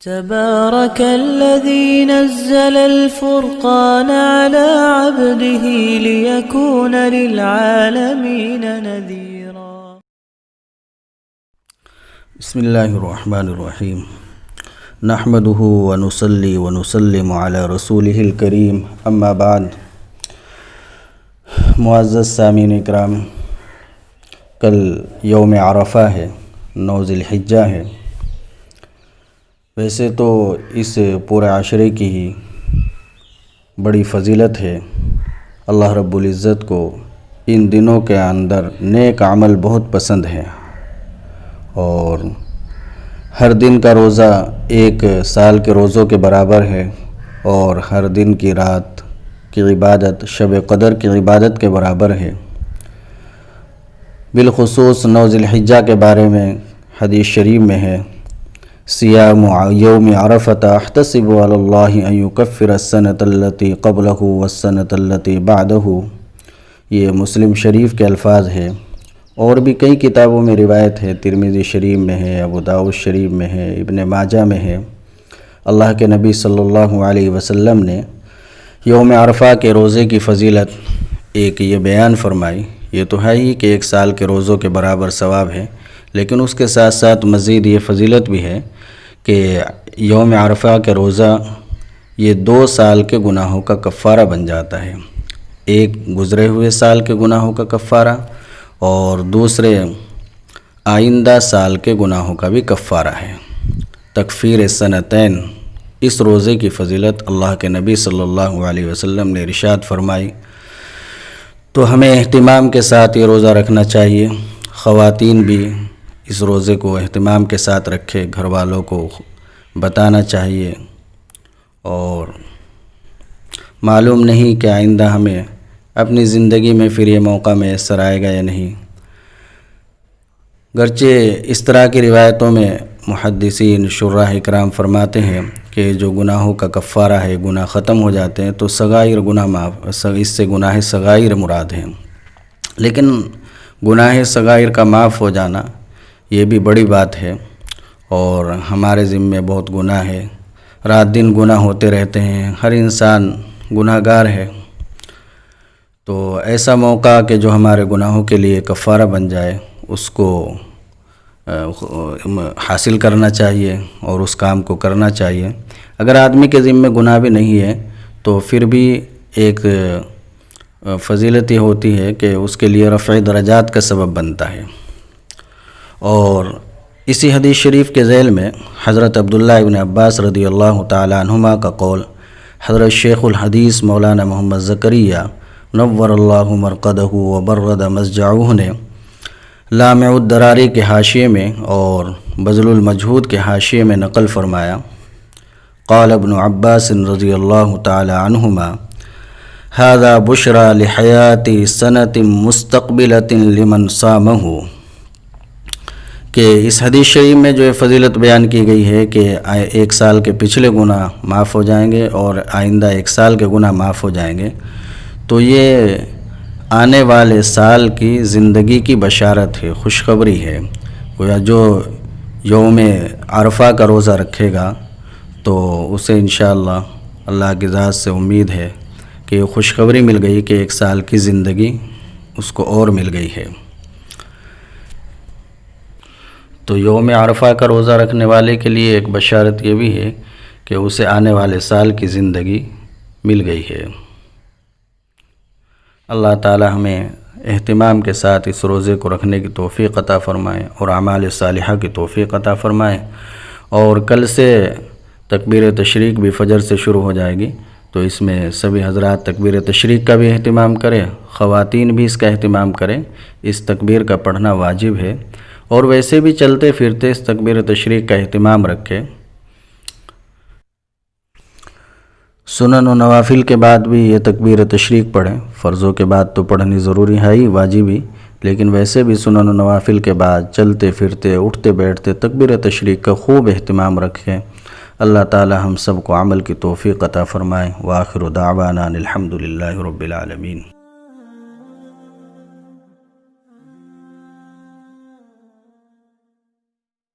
تبارك الذي نزل الفرقان على عبده ليكون للعالمين نذيرا. بسم الله الرحمن الرحيم. نحمده ونصلي ونسلم على رسوله الكريم. اما بعد. معزز سامعین اکرام، کل یوم عرفہ ہے، 9 ذی الحجہ ہے۔ ویسے تو اس پورے عشرے کی ہی بڑی فضیلت ہے۔ اللہ رب العزت کو ان دنوں کے اندر نیک عمل بہت پسند ہے، اور ہر دن کا روزہ 1 سال کے روزوں کے برابر ہے، اور ہر دن کی رات کی عبادت شب قدر کی عبادت کے برابر ہے۔ بالخصوص 9 ذی الحجہ کے بارے میں حدیث شریف میں ہے، صیام یوم عرفۃ احتسب علی اللہ ان یکفر السنۃ التی قبلہ والسنۃ التی بعدہ۔ یہ مسلم شریف کے الفاظ ہے، اور بھی کئی کتابوں میں روایت ہے، ترمذی شریف میں ہے، ابو داؤد شریف میں ہے، ابن ماجہ میں ہے۔ اللہ کے نبی صلی اللہ علیہ وسلم نے یوم عرفہ کے روزے کی فضیلت ایک یہ بیان فرمائی۔ یہ تو ہے ہی کہ 1 سال کے روزوں کے برابر ثواب ہے، لیکن اس کے ساتھ ساتھ مزید یہ فضیلت بھی ہے کہ یوم عرفہ کے روزہ یہ 2 سال کے گناہوں کا کفارہ بن جاتا ہے۔ ایک گزرے ہوئے سال کے گناہوں کا کفارہ، اور دوسرے آئندہ سال کے گناہوں کا بھی کفارہ ہے۔ تکفیر سنتین، اس روزے کی فضیلت اللہ کے نبی صلی اللہ علیہ وسلم نے ارشاد فرمائی، تو ہمیں اہتمام کے ساتھ یہ روزہ رکھنا چاہیے۔ خواتین بھی اس روزے کو اہتمام کے ساتھ رکھے، گھر والوں کو بتانا چاہیے، اور معلوم نہیں کہ آئندہ ہمیں اپنی زندگی میں پھر یہ موقع میسر آئے گا یا نہیں۔ گرچہ اس طرح کی روایتوں میں محدثین شراح اکرام فرماتے ہیں کہ جو گناہوں کا کفارہ ہے، گناہ ختم ہو جاتے ہیں، تو صغائر گناہ معاف، اس سے گناہ صغائر مراد ہیں۔ لیکن گناہ صغائر کا معاف ہو جانا یہ بھی بڑی بات ہے، اور ہمارے ذمے بہت گناہ ہے، رات دن گناہ ہوتے رہتے ہیں، ہر انسان گناہ گار ہے۔ تو ایسا موقع کہ جو ہمارے گناہوں کے لیے کفارہ بن جائے، اس کو حاصل کرنا چاہیے اور اس کام کو کرنا چاہیے۔ اگر آدمی کے ذمے گناہ بھی نہیں ہے تو پھر بھی ایک فضیلت یہ ہوتی ہے کہ اس کے لیے رفع درجات کا سبب بنتا ہے۔ اور اسی حدیث شریف کے ذیل میں حضرت عبداللہ ابن عباس رضی اللہ تعالی عنہما کا قول، حضرت شیخ الحدیث مولانا محمد زکریا نور اللہ مرقدہ وبرد مسجعہ نے لامع الدراری کے حاشیے میں اور بذل المجہود کے حاشیے میں نقل فرمایا، قال ابن عباس رضی اللہ تعالی عنہما ھذا بشری لحیات سنۃ مستقبلۃ لمن صامہ، کہ اس حدیث شریف میں جو فضیلت بیان کی گئی ہے کہ 1 سال کے پچھلے گناہ معاف ہو جائیں گے اور آئندہ 1 سال کے گناہ معاف ہو جائیں گے، تو یہ آنے والے سال کی زندگی کی بشارت ہے، خوشخبری ہے۔ گویا جو یوم عرفہ کا روزہ رکھے گا تو اسے انشاءاللہ اللہ کی ذات سے امید ہے کہ خوشخبری مل گئی کہ 1 سال کی زندگی اس کو اور مل گئی ہے۔ تو یوم عرفہ کا روزہ رکھنے والے کے لیے ایک بشارت یہ بھی ہے کہ اسے آنے والے سال کی زندگی مل گئی ہے۔ اللہ تعالی ہمیں اہتمام کے ساتھ اس روزے کو رکھنے کی توفیق عطا فرمائے، اور اعمال صالحہ کی توفیق عطا فرمائے۔ اور کل سے تکبیر تشریق بھی فجر سے شروع ہو جائے گی، تو اس میں سبھی حضرات تکبیر تشریق کا بھی اہتمام کریں، خواتین بھی اس کا اہتمام کریں۔ اس تکبیر کا پڑھنا واجب ہے، اور ویسے بھی چلتے پھرتے اس تکبیر تشریق کا اہتمام رکھیں۔ سنن و نوافل کے بعد بھی یہ تکبیر تشریق پڑھیں، فرضوں کے بعد تو پڑھنی ضروری ہے ہی، واجبی، لیکن ویسے بھی سنن و نوافل کے بعد چلتے پھرتے اٹھتے بیٹھتے تکبیر تشریق کا خوب اہتمام رکھیں۔ اللہ تعالی ہم سب کو عمل کی توفیق عطا فرمائے۔ وآخر دعوانا الحمد للہ رب العالمین۔